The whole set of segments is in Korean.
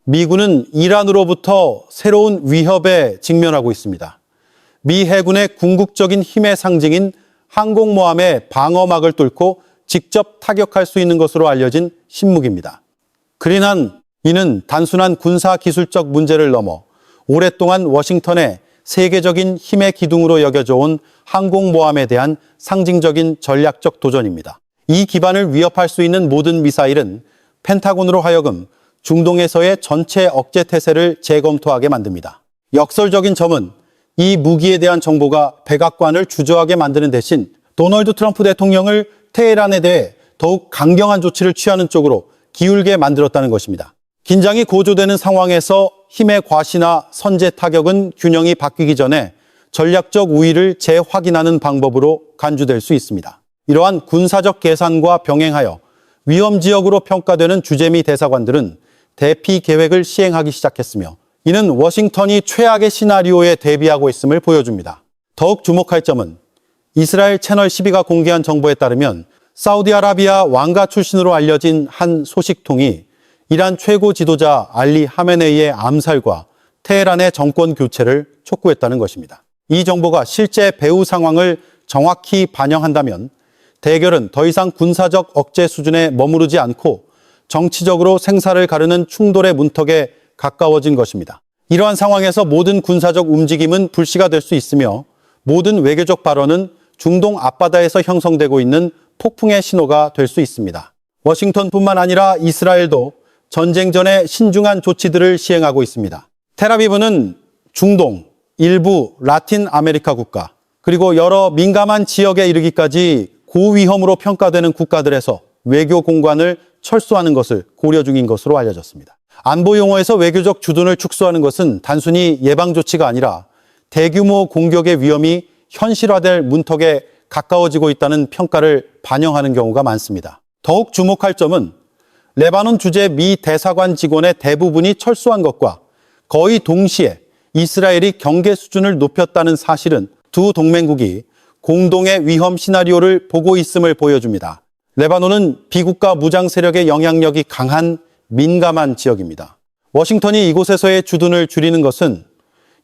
미군은 이란으로부터 새로운 위협에 직면하고 있습니다. 미 해군의 궁극적인 힘의 상징인 항공모함의 방어막을 뚫고 직접 타격할 수 있는 것으로 알려진 신무기입니다. 그린한 이는 단순한 군사기술적 문제를 넘어 오랫동안 워싱턴의 세계적인 힘의 기둥으로 여겨져 온 항공모함에 대한 상징적인 전략적 도전입니다. 이 기반을 위협할 수 있는 모든 미사일은 펜타곤으로 하여금 중동에서의 전체 억제 태세를 재검토하게 만듭니다. 역설적인 점은 이 무기에 대한 정보가 백악관을 주저하게 만드는 대신 도널드 트럼프 대통령을 테헤란에 대해 더욱 강경한 조치를 취하는 쪽으로 기울게 만들었다는 것입니다. 긴장이 고조되는 상황에서 힘의 과시나 선제 타격은 균형이 바뀌기 전에 전략적 우위를 재확인하는 방법으로 간주될 수 있습니다. 이러한 군사적 계산과 병행하여 위험 지역으로 평가되는 주재미 대사관들은 대피 계획을 시행하기 시작했으며 이는 워싱턴이 최악의 시나리오에 대비하고 있음을 보여줍니다. 더욱 주목할 점은 이스라엘 채널 12가 공개한 정보에 따르면 사우디아라비아 왕가 출신으로 알려진 한 소식통이 이란 최고 지도자 알리 하메네이의 암살과 테헤란의 정권 교체를 촉구했다는 것입니다. 이 정보가 실제 배후 상황을 정확히 반영한다면 대결은 더 이상 군사적 억제 수준에 머무르지 않고 정치적으로 생사를 가르는 충돌의 문턱에 가까워진 것입니다. 이러한 상황에서 모든 군사적 움직임은 불씨가 될 수 있으며 모든 외교적 발언은 중동 앞바다에서 형성되고 있는 폭풍의 신호가 될 수 있습니다. 워싱턴뿐만 아니라 이스라엘도 전쟁 전에 신중한 조치들을 시행하고 있습니다. 텔아비브는 중동, 일부 라틴 아메리카 국가, 그리고 여러 민감한 지역에 이르기까지 고위험으로 평가되는 국가들에서 외교 공관을 철수하는 것을 고려 중인 것으로 알려졌습니다. 안보 용어에서 외교적 주둔을 축소하는 것은 단순히 예방 조치가 아니라 대규모 공격의 위험이 현실화될 문턱에 가까워지고 있다는 평가를 반영하는 경우가 많습니다. 더욱 주목할 점은 레바논 주재 미 대사관 직원의 대부분이 철수한 것과 거의 동시에 이스라엘이 경계 수준을 높였다는 사실은 두 동맹국이 공동의 위험 시나리오를 보고 있음을 보여줍니다. 레바논은 비국가 무장 세력의 영향력이 강한 민감한 지역입니다. 워싱턴이 이곳에서의 주둔을 줄이는 것은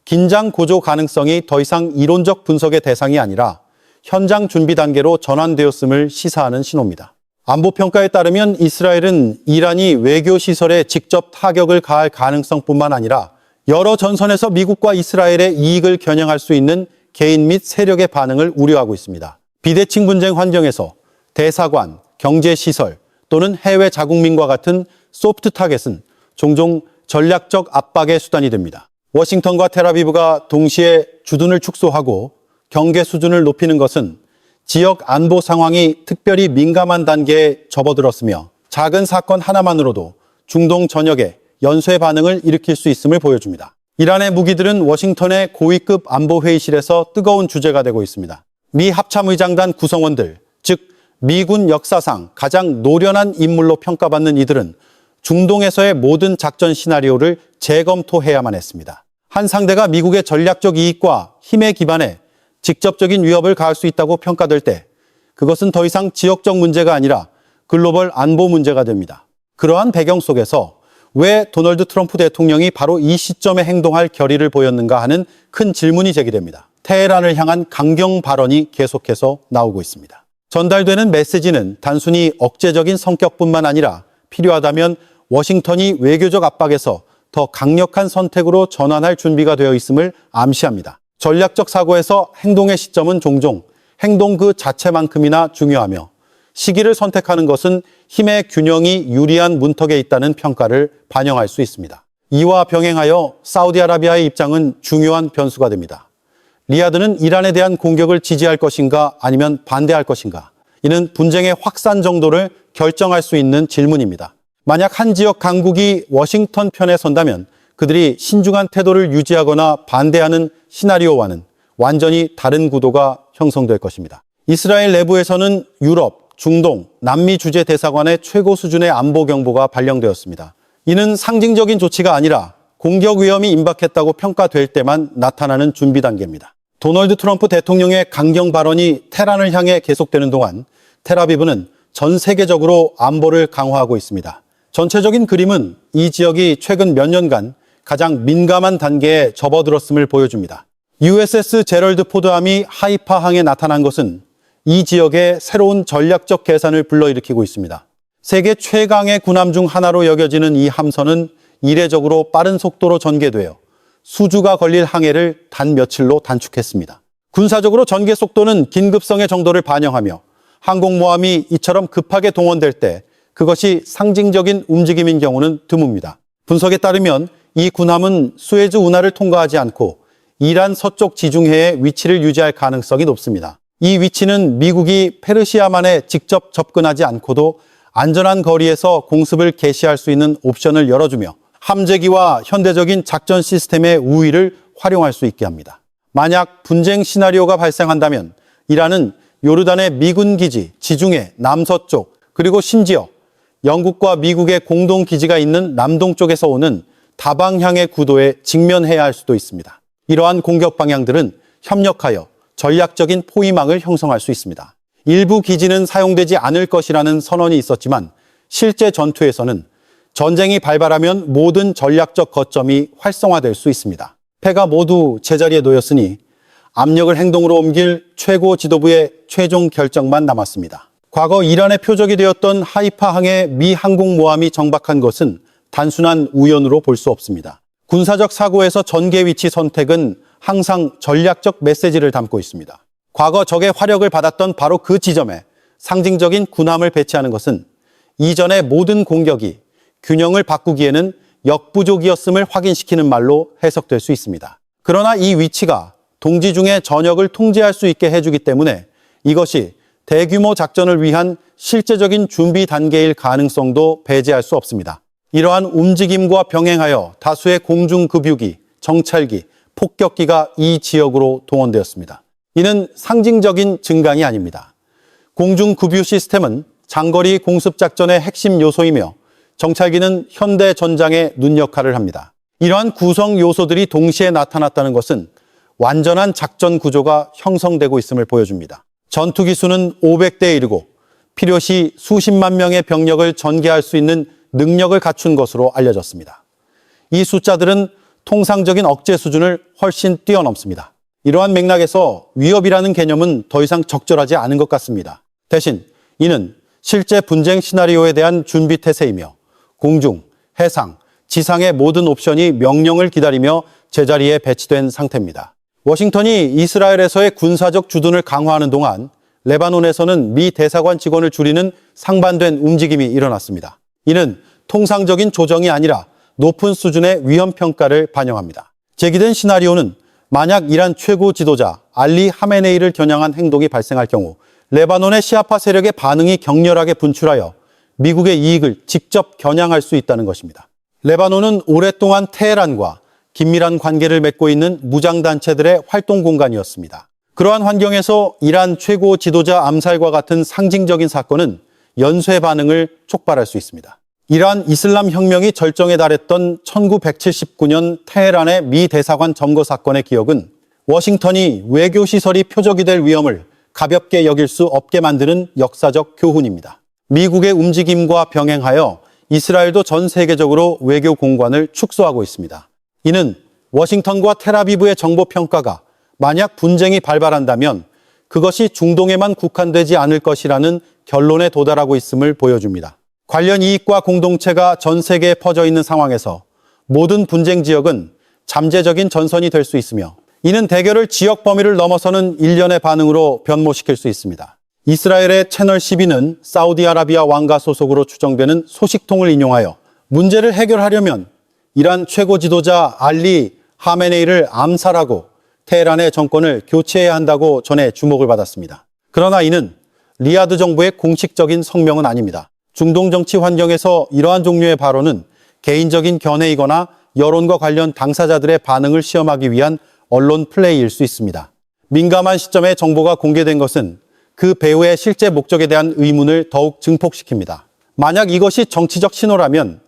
긴장 고조 가능성이 더 이상 이론적 분석의 대상이 아니라 현장 준비 단계로 전환되었음을 시사하는 신호입니다. 안보평가에 따르면 이스라엘은 이란이 외교시설에 직접 타격을 가할 가능성뿐만 아니라 여러 전선에서 미국과 이스라엘의 이익을 겨냥할 수 있는 개인 및 세력의 반응을 우려하고 있습니다. 비대칭 분쟁 환경에서 대사관, 경제시설 또는 해외 자국민과 같은 소프트 타겟은 종종 전략적 압박의 수단이 됩니다. 워싱턴과 텔아비브가 동시에 주둔을 축소하고 경계 수준을 높이는 것은 지역 안보 상황이 특별히 민감한 단계에 접어들었으며 작은 사건 하나만으로도 중동 전역에 연쇄 반응을 일으킬 수 있음을 보여줍니다. 이란의 무기들은 워싱턴의 고위급 안보회의실에서 뜨거운 주제가 되고 있습니다. 미 합참의장단 구성원들, 즉 미군 역사상 가장 노련한 인물로 평가받는 이들은 중동에서의 모든 작전 시나리오를 재검토해야만 했습니다. 한 상대가 미국의 전략적 이익과 힘에 기반해 직접적인 위협을 가할 수 있다고 평가될 때 그것은 더 이상 지역적 문제가 아니라 글로벌 안보 문제가 됩니다. 그러한 배경 속에서 왜 도널드 트럼프 대통령이 바로 이 시점에 행동할 결의를 보였는가 하는 큰 질문이 제기됩니다. 테헤란을 향한 강경 발언이 계속해서 나오고 있습니다. 전달되는 메시지는 단순히 억제적인 성격뿐만 아니라 필요하다면 워싱턴이 외교적 압박에서 더 강력한 선택으로 전환할 준비가 되어 있음을 암시합니다. 전략적 사고에서 행동의 시점은 종종 행동 그 자체만큼이나 중요하며 시기를 선택하는 것은 힘의 균형이 유리한 문턱에 있다는 평가를 반영할 수 있습니다. 이와 병행하여 사우디아라비아의 입장은 중요한 변수가 됩니다. 리야드는 이란에 대한 공격을 지지할 것인가 아니면 반대할 것인가? 이는 분쟁의 확산 정도를 결정할 수 있는 질문입니다. 만약 한 지역 강국이 워싱턴 편에 선다면 그들이 신중한 태도를 유지하거나 반대하는 시나리오와는 완전히 다른 구도가 형성될 것입니다. 이스라엘 내부에서는 유럽, 중동, 남미 주재 대사관의 최고 수준의 안보 경보가 발령되었습니다. 이는 상징적인 조치가 아니라 공격 위험이 임박했다고 평가될 때만 나타나는 준비 단계입니다. 도널드 트럼프 대통령의 강경 발언이 테헤란을 향해 계속되는 동안 텔아비브는 전 세계적으로 안보를 강화하고 있습니다. 전체적인 그림은 이 지역이 최근 몇 년간 가장 민감한 단계에 접어들었음을 보여줍니다. USS 제럴드 포드함이 하이파항에 나타난 것은 이 지역의 새로운 전략적 계산을 불러일으키고 있습니다. 세계 최강의 군함 중 하나로 여겨지는 이 함선은 이례적으로 빠른 속도로 전개되어 수주가 걸릴 항해를 단 며칠로 단축했습니다. 군사적으로 전개 속도는 긴급성의 정도를 반영하며 항공모함이 이처럼 급하게 동원될 때 그것이 상징적인 움직임인 경우는 드뭅니다. 분석에 따르면 이 군함은 수에즈 운하를 통과하지 않고 이란 서쪽 지중해에 위치를 유지할 가능성이 높습니다. 이 위치는 미국이 페르시아만에 직접 접근하지 않고도 안전한 거리에서 공습을 개시할 수 있는 옵션을 열어주며 함재기와 현대적인 작전 시스템의 우위를 활용할 수 있게 합니다. 만약 분쟁 시나리오가 발생한다면 이란은 요르단의 미군 기지, 지중해, 남서쪽, 그리고 심지어 영국과 미국의 공동 기지가 있는 남동쪽에서 오는 다방향의 구도에 직면해야 할 수도 있습니다. 이러한 공격 방향들은 협력하여 전략적인 포위망을 형성할 수 있습니다. 일부 기지는 사용되지 않을 것이라는 선언이 있었지만 실제 전투에서는 전쟁이 발발하면 모든 전략적 거점이 활성화될 수 있습니다. 패가 모두 제자리에 놓였으니 압력을 행동으로 옮길 최고 지도부의 최종 결정만 남았습니다. 과거 이란의 표적이 되었던 하이파항에 미 항공모함이 정박한 것은 단순한 우연으로 볼 수 없습니다. 군사적 사고에서 전개 위치 선택은 항상 전략적 메시지를 담고 있습니다. 과거 적의 화력을 받았던 바로 그 지점에 상징적인 군함을 배치하는 것은 이전의 모든 공격이 균형을 바꾸기에는 역부족이었음을 확인시키는 말로 해석될 수 있습니다. 그러나 이 위치가 동지 중의 전역을 통제할 수 있게 해주기 때문에 이것이 대규모 작전을 위한 실제적인 준비 단계일 가능성도 배제할 수 없습니다. 이러한 움직임과 병행하여 다수의 공중급유기, 정찰기, 폭격기가 이 지역으로 동원되었습니다. 이는 상징적인 증강이 아닙니다. 공중급유 시스템은 장거리 공습작전의 핵심 요소이며 정찰기는 현대 전장의 눈 역할을 합니다. 이러한 구성 요소들이 동시에 나타났다는 것은 완전한 작전 구조가 형성되고 있음을 보여줍니다. 전투기 수는 500대에 이르고 필요시 수십만 명의 병력을 전개할 수 있는 능력을 갖춘 것으로 알려졌습니다. 이 숫자들은 통상적인 억제 수준을 훨씬 뛰어넘습니다. 이러한 맥락에서 위협이라는 개념은 더 이상 적절하지 않은 것 같습니다. 대신 이는 실제 분쟁 시나리오에 대한 준비 태세이며 공중, 해상, 지상의 모든 옵션이 명령을 기다리며 제자리에 배치된 상태입니다. 워싱턴이 이스라엘에서의 군사적 주둔을 강화하는 동안 레바논에서는 미 대사관 직원을 줄이는 상반된 움직임이 일어났습니다. 이는 통상적인 조정이 아니라 높은 수준의 위험 평가를 반영합니다. 제기된 시나리오는 만약 이란 최고 지도자 알리 하메네이를 겨냥한 행동이 발생할 경우 레바논의 시아파 세력의 반응이 격렬하게 분출하여 미국의 이익을 직접 겨냥할 수 있다는 것입니다. 레바논은 오랫동안 테헤란과 긴밀한 관계를 맺고 있는 무장단체들의 활동 공간이었습니다. 그러한 환경에서 이란 최고 지도자 암살과 같은 상징적인 사건은 연쇄 반응을 촉발할 수 있습니다. 이란 이슬람 혁명이 절정에 달했던 1979년 테헤란의 미 대사관 점거 사건의 기억은 워싱턴이 외교시설이 표적이 될 위험을 가볍게 여길 수 없게 만드는 역사적 교훈입니다. 미국의 움직임과 병행하여 이스라엘도 전 세계적으로 외교 공관을 축소하고 있습니다. 이는 워싱턴과 텔아비브의 정보 평가가 만약 분쟁이 발발한다면 그것이 중동에만 국한되지 않을 것이라는 결론에 도달하고 있음을 보여줍니다. 관련 이익과 공동체가 전 세계에 퍼져 있는 상황에서 모든 분쟁 지역은 잠재적인 전선이 될 수 있으며 이는 대결을 지역 범위를 넘어서는 일련의 반응으로 변모시킬 수 있습니다. 이스라엘의 채널 12는 사우디아라비아 왕가 소속으로 추정되는 소식통을 인용하여 문제를 해결하려면 이란 최고 지도자 알리 하메네이를 암살하고 테헤란의 정권을 교체해야 한다고 전해 주목을 받았습니다. 그러나 이는 리야드 정부의 공식적인 성명은 아닙니다. 중동 정치 환경에서 이러한 종류의 발언은 개인적인 견해이거나 여론과 관련 당사자들의 반응을 시험하기 위한 언론 플레이일 수 있습니다. 민감한 시점에 정보가 공개된 것은 그 배후의 실제 목적에 대한 의문을 더욱 증폭시킵니다. 만약 이것이 정치적 신호라면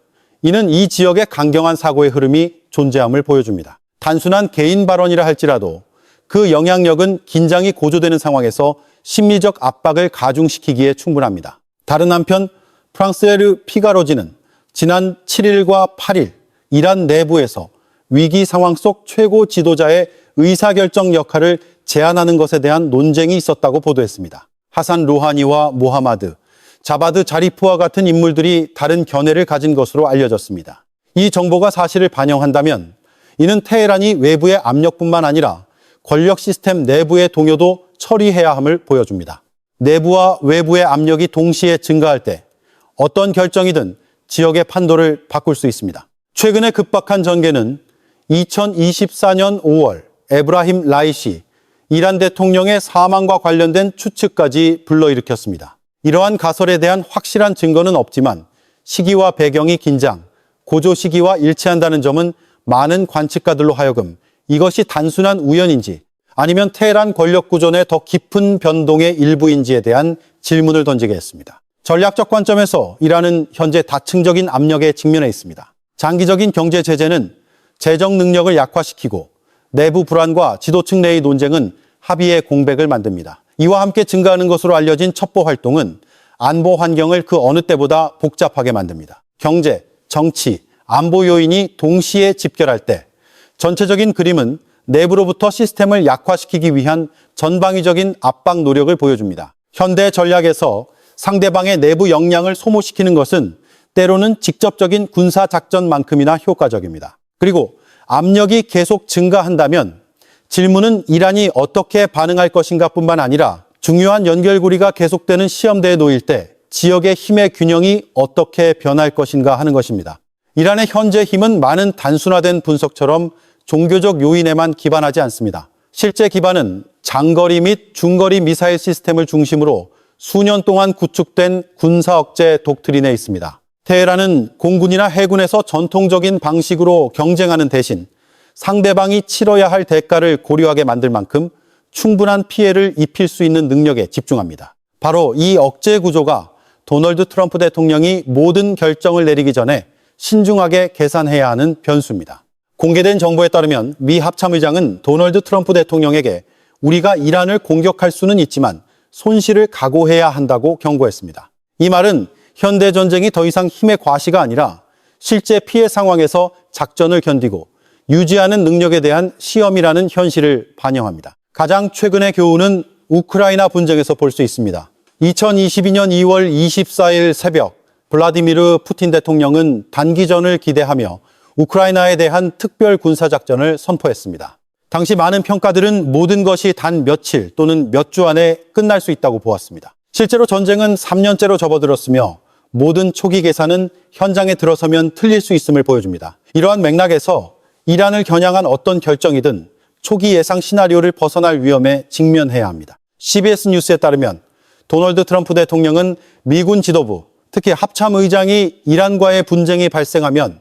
이는 이 지역의 강경한 사고의 흐름이 존재함을 보여줍니다. 단순한 개인 발언이라 할지라도 그 영향력은 긴장이 고조되는 상황에서 심리적 압박을 가중시키기에 충분합니다. 다른 한편 프랑스의 르 피가로지는 지난 7일과 8일 이란 내부에서 위기 상황 속 최고 지도자의 의사결정 역할을 제안하는 것에 대한 논쟁이 있었다고 보도했습니다. 하산 루하니와 모하마드, 자바드 자리프와 같은 인물들이 다른 견해를 가진 것으로 알려졌습니다. 이 정보가 사실을 반영한다면 이는 테헤란이 외부의 압력뿐만 아니라 권력 시스템 내부의 동요도 처리해야 함을 보여줍니다. 내부와 외부의 압력이 동시에 증가할 때 어떤 결정이든 지역의 판도를 바꿀 수 있습니다. 최근에 급박한 전개는 2024년 5월 에브라힘 라이시 이란 대통령의 사망과 관련된 추측까지 불러일으켰습니다. 이러한 가설에 대한 확실한 증거는 없지만 시기와 배경이 긴장, 고조 시기와 일치한다는 점은 많은 관측가들로 하여금 이것이 단순한 우연인지 아니면 테헤란 권력 구조 내 더 깊은 변동의 일부인지에 대한 질문을 던지게 했습니다. 전략적 관점에서 이란은 현재 다층적인 압력에 직면해 있습니다. 장기적인 경제 제재는 재정 능력을 약화시키고 내부 불안과 지도층 내의 논쟁은 합의의 공백을 만듭니다. 이와 함께 증가하는 것으로 알려진 첩보 활동은 안보 환경을 그 어느 때보다 복잡하게 만듭니다. 경제, 정치, 안보 요인이 동시에 집결할 때 전체적인 그림은 내부로부터 시스템을 약화시키기 위한 전방위적인 압박 노력을 보여줍니다. 현대 전략에서 상대방의 내부 역량을 소모시키는 것은 때로는 직접적인 군사작전만큼이나 효과적입니다. 그리고 압력이 계속 증가한다면 질문은 이란이 어떻게 반응할 것인가 뿐만 아니라 중요한 연결고리가 계속되는 시험대에 놓일 때 지역의 힘의 균형이 어떻게 변할 것인가 하는 것입니다. 이란의 현재 힘은 많은 단순화된 분석처럼 종교적 요인에만 기반하지 않습니다. 실제 기반은 장거리 및 중거리 미사일 시스템을 중심으로 수년 동안 구축된 군사 억제 독트린에 있습니다. 테헤란은 공군이나 해군에서 전통적인 방식으로 경쟁하는 대신 상대방이 치러야 할 대가를 고려하게 만들 만큼 충분한 피해를 입힐 수 있는 능력에 집중합니다. 바로 이 억제 구조가 도널드 트럼프 대통령이 모든 결정을 내리기 전에 신중하게 계산해야 하는 변수입니다. 공개된 정보에 따르면 미 합참의장은 도널드 트럼프 대통령에게 우리가 이란을 공격할 수는 있지만 손실을 각오해야 한다고 경고했습니다. 이 말은 현대 전쟁이 더 이상 힘의 과시가 아니라 실제 피해 상황에서 작전을 견디고 유지하는 능력에 대한 시험이라는 현실을 반영합니다. 가장 최근의 교훈은 우크라이나 분쟁에서 볼 수 있습니다. 2022년 2월 24일 새벽 블라디미르 푸틴 대통령은 단기전을 기대하며 우크라이나에 대한 특별 군사작전을 선포했습니다. 당시 많은 평가들은 모든 것이 단 며칠 또는 몇 주 안에 끝날 수 있다고 보았습니다. 실제로 전쟁은 3년째로 접어들었으며 모든 초기 계산은 현장에 들어서면 틀릴 수 있음을 보여줍니다. 이러한 맥락에서 이란을 겨냥한 어떤 결정이든 초기 예상 시나리오를 벗어날 위험에 직면해야 합니다. CBS 뉴스에 따르면 도널드 트럼프 대통령은 미군 지도부, 특히 합참의장이 이란과의 분쟁이 발생하면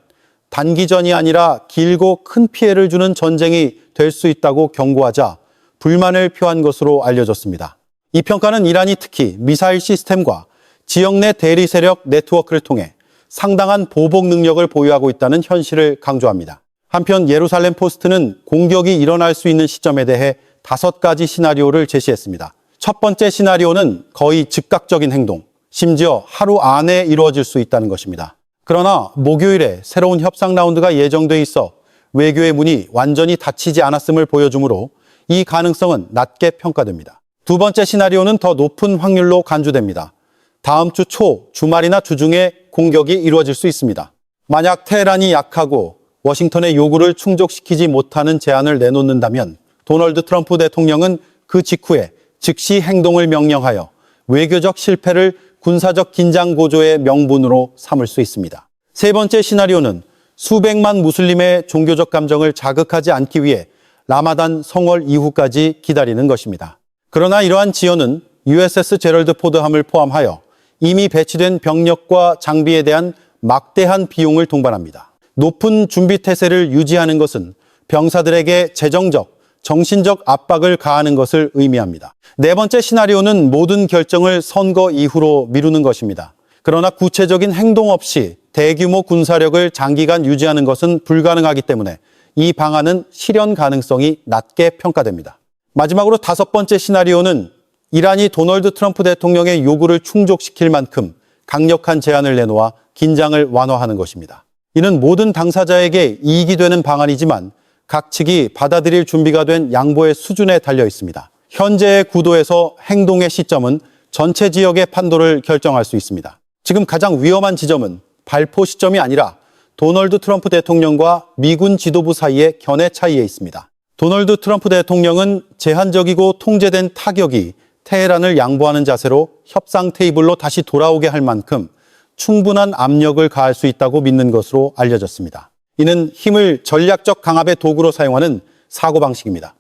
단기전이 아니라 길고 큰 피해를 주는 전쟁이 될 수 있다고 경고하자 불만을 표한 것으로 알려졌습니다. 이 평가는 이란이 특히 미사일 시스템과 지역 내 대리 세력 네트워크를 통해 상당한 보복 능력을 보유하고 있다는 현실을 강조합니다. 한편 예루살렘 포스트는 공격이 일어날 수 있는 시점에 대해 5가지 시나리오를 제시했습니다. 첫 번째 시나리오는 거의 즉각적인 행동, 심지어 하루 안에 이루어질 수 있다는 것입니다. 그러나 목요일에 새로운 협상 라운드가 예정돼 있어 외교의 문이 완전히 닫히지 않았음을 보여주므로 이 가능성은 낮게 평가됩니다. 두 번째 시나리오는 더 높은 확률로 간주됩니다. 다음 주 초, 주말이나 주중에 공격이 이루어질 수 있습니다. 만약 테헤란이 약하고 워싱턴의 요구를 충족시키지 못하는 제안을 내놓는다면 도널드 트럼프 대통령은 그 직후에 즉시 행동을 명령하여 외교적 실패를 군사적 긴장 고조의 명분으로 삼을 수 있습니다. 세 번째 시나리오는 수백만 무슬림의 종교적 감정을 자극하지 않기 위해 라마단 성월 이후까지 기다리는 것입니다. 그러나 이러한 지연은 USS 제럴드 포드함을 포함하여 이미 배치된 병력과 장비에 대한 막대한 비용을 동반합니다. 높은 준비 태세를 유지하는 것은 병사들에게 재정적, 정신적 압박을 가하는 것을 의미합니다. 네 번째 시나리오는 모든 결정을 선거 이후로 미루는 것입니다. 그러나 구체적인 행동 없이 대규모 군사력을 장기간 유지하는 것은 불가능하기 때문에 이 방안은 실현 가능성이 낮게 평가됩니다. 마지막으로 5번째 시나리오는 이란이 도널드 트럼프 대통령의 요구를 충족시킬 만큼 강력한 제안을 내놓아 긴장을 완화하는 것입니다. 이는 모든 당사자에게 이익이 되는 방안이지만 각 측이 받아들일 준비가 된 양보의 수준에 달려 있습니다. 현재의 구도에서 행동의 시점은 전체 지역의 판도를 결정할 수 있습니다. 지금 가장 위험한 지점은 발포 시점이 아니라 도널드 트럼프 대통령과 미군 지도부 사이의 견해 차이에 있습니다. 도널드 트럼프 대통령은 제한적이고 통제된 타격이 테헤란을 양보하는 자세로 협상 테이블로 다시 돌아오게 할 만큼 충분한 압력을 가할 수 있다고 믿는 것으로 알려졌습니다. 이는 힘을 전략적 강압의 도구로 사용하는 사고방식입니다.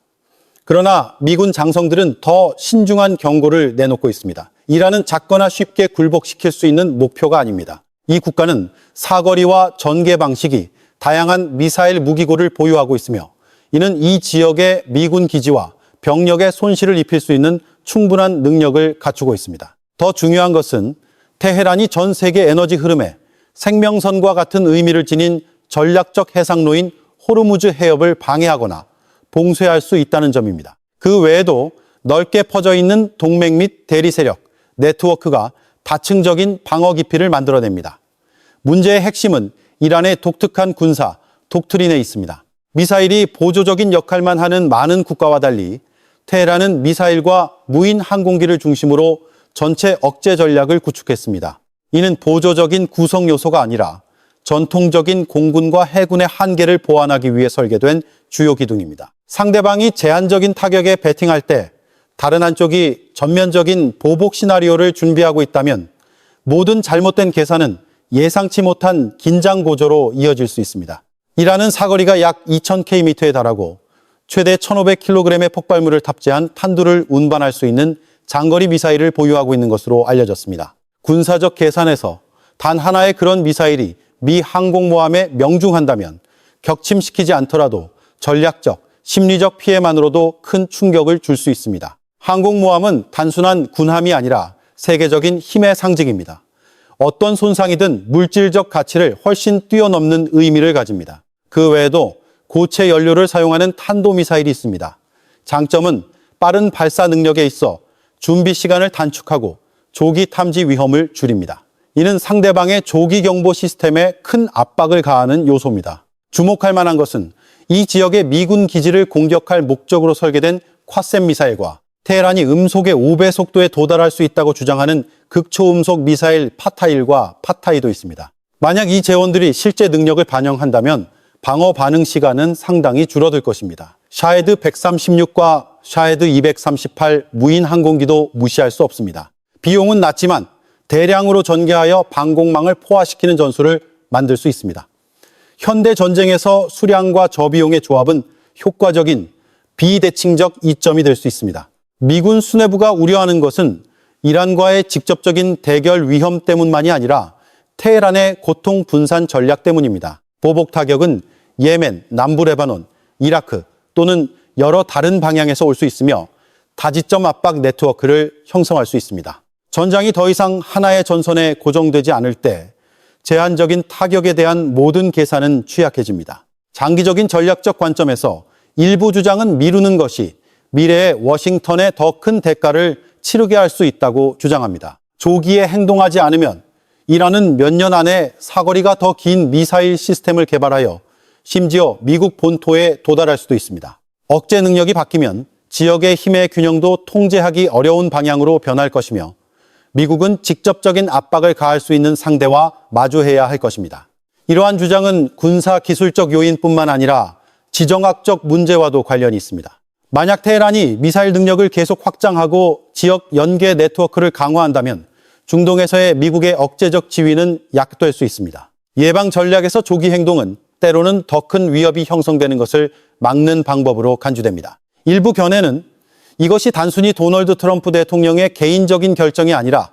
그러나 미군 장성들은 더 신중한 경고를 내놓고 있습니다. 이란은 작거나 쉽게 굴복시킬 수 있는 목표가 아닙니다. 이 국가는 사거리와 전개 방식이 다양한 미사일 무기고를 보유하고 있으며 이는 이 지역의 미군 기지와 병력에 손실을 입힐 수 있는 충분한 능력을 갖추고 있습니다. 더 중요한 것은 테헤란이 전 세계 에너지 흐름에 생명선과 같은 의미를 지닌 전략적 해상로인 호르무즈 해협을 방해하거나 봉쇄할 수 있다는 점입니다. 그 외에도 넓게 퍼져 있는 동맹 및 대리 세력, 네트워크가 다층적인 방어 기피를 만들어냅니다. 문제의 핵심은 이란의 독특한 군사, 독트린에 있습니다. 미사일이 보조적인 역할만 하는 많은 국가와 달리 테헤란은 미사일과 무인 항공기를 중심으로 전체 억제 전략을 구축했습니다. 이는 보조적인 구성 요소가 아니라 전통적인 공군과 해군의 한계를 보완하기 위해 설계된 주요 기둥입니다. 상대방이 제한적인 타격에 베팅할 때 다른 한쪽이 전면적인 보복 시나리오를 준비하고 있다면 모든 잘못된 계산은 예상치 못한 긴장 고조로 이어질 수 있습니다. 이란은 사거리가 약 2000km에 달하고 최대 1500kg의 폭발물을 탑재한 탄두를 운반할 수 있는 장거리 미사일을 보유하고 있는 것으로 알려졌습니다. 군사적 계산에서 단 하나의 그런 미사일이 미 항공모함에 명중한다면 격침시키지 않더라도 전략적, 심리적 피해만으로도 큰 충격을 줄 수 있습니다. 항공모함은 단순한 군함이 아니라 세계적인 힘의 상징입니다. 어떤 손상이든 물질적 가치를 훨씬 뛰어넘는 의미를 가집니다. 그 외에도 고체 연료를 사용하는 탄도미사일이 있습니다. 장점은 빠른 발사 능력에 있어 준비 시간을 단축하고 조기 탐지 위험을 줄입니다. 이는 상대방의 조기 경보 시스템에 큰 압박을 가하는 요소입니다. 주목할 만한 것은 이 지역의 미군 기지를 공격할 목적으로 설계된 콰셈 미사일과 테헤란이 음속의 5배 속도에 도달할 수 있다고 주장하는 극초음속 미사일 파타일과 파타이도 있습니다. 만약 이 재원들이 실제 능력을 반영한다면 방어 반응 시간은 상당히 줄어들 것입니다. 샤헤드 136과 샤헤드 238 무인 항공기도 무시할 수 없습니다. 비용은 낮지만 대량으로 전개하여 방공망을 포화시키는 전술을 만들 수 있습니다. 현대 전쟁에서 수량과 저비용의 조합은 효과적인 비대칭적 이점이 될 수 있습니다. 미군 수뇌부가 우려하는 것은 이란과의 직접적인 대결 위험 때문만이 아니라 테헤란의 고통 분산 전략 때문입니다. 보복 타격은 예멘, 남부 레바논, 이라크 또는 여러 다른 방향에서 올 수 있으며 다지점 압박 네트워크를 형성할 수 있습니다. 전장이 더 이상 하나의 전선에 고정되지 않을 때 제한적인 타격에 대한 모든 계산은 취약해집니다. 장기적인 전략적 관점에서 일부 주장은 미루는 것이 미래의 워싱턴에 더 큰 대가를 치르게 할 수 있다고 주장합니다. 조기에 행동하지 않으면 이란은 몇 년 안에 사거리가 더 긴 미사일 시스템을 개발하여 심지어 미국 본토에 도달할 수도 있습니다. 억제 능력이 바뀌면 지역의 힘의 균형도 통제하기 어려운 방향으로 변할 것이며 미국은 직접적인 압박을 가할 수 있는 상대와 마주해야 할 것입니다. 이러한 주장은 군사 기술적 요인뿐만 아니라 지정학적 문제와도 관련이 있습니다. 만약 테헤란이 미사일 능력을 계속 확장하고 지역 연계 네트워크를 강화한다면 중동에서의 미국의 억제적 지위는 약화될 수 있습니다. 예방 전략에서 조기 행동은 때로는 더 큰 위협이 형성되는 것을 막는 방법으로 간주됩니다. 일부 견해는 이것이 단순히 도널드 트럼프 대통령의 개인적인 결정이 아니라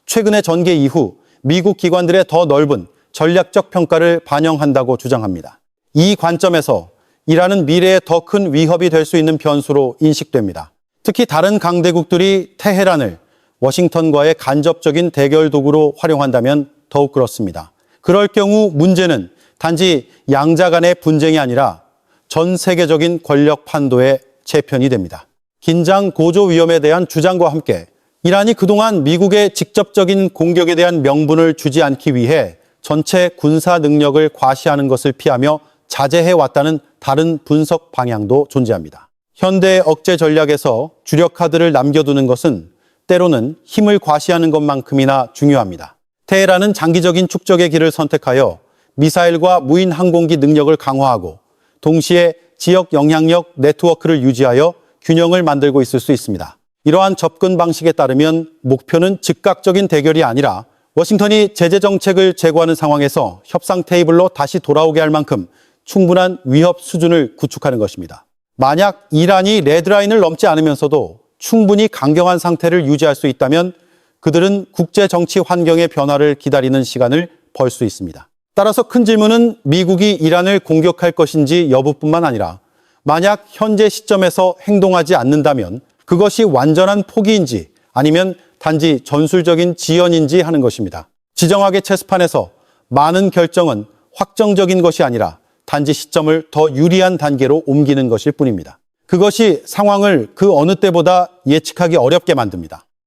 최근의 전개 이후 미국 기관들의 더 넓은 전략적 평가를 반영한다고 주장합니다. 이 관점에서 이란은 미래에 더 큰 위협이 될 수 있는 변수로 인식됩니다. 특히 다른 강대국들이 테헤란을 워싱턴과의 간접적인 대결 도구로 활용한다면 더욱 그렇습니다. 그럴 경우 문제는 단지 양자 간의 분쟁이 아니라 전 세계적인 권력 판도의 재편이 됩니다. 긴장 고조 위험에 대한 주장과 함께 이란이 그동안 미국의 직접적인 공격에 대한 명분을 주지 않기 위해 전체 군사 능력을 과시하는 것을 피하며 자제해 왔다는 다른 분석 방향도 존재합니다. 현대의 억제 전략에서 주력 카드를 남겨두는 것은 때로는 힘을 과시하는 것만큼이나 중요합니다. 테헤란은 장기적인 축적의 길을 선택하여 미사일과 무인 항공기 능력을 강화하고 동시에 지역 영향력 네트워크를 유지하여 균형을 만들고 있을 수 있습니다. 이러한 접근 방식에 따르면 목표는 즉각적인 대결이 아니라 워싱턴이 제재 정책을 제고하는 상황에서 협상 테이블로 다시 돌아오게 할 만큼 충분한 위협 수준을 구축하는 것입니다. 만약 이란이 레드라인을 넘지 않으면서도 충분히 강경한 상태를 유지할 수 있다면 그들은 국제 정치 환경의 변화를 기다리는 시간을 벌 수 있습니다. 따라서 큰 질문은 미국이 이란을 공격할 것인지 여부뿐만 아니라 만약 현재 시점에서 행동하지 않는다면 그것이 완전한 포기인지 아니면 단지 전술적인 지연인지 하는 것입니다. 지정학의 체스판에서 많은 결정은 확정적인 것이 아니라 단지 시점을 더 유리한 단계로 옮기는 것일 뿐입니다. 그것이 상황을 그 어느 때보다 예측하기 어렵게 만듭니다.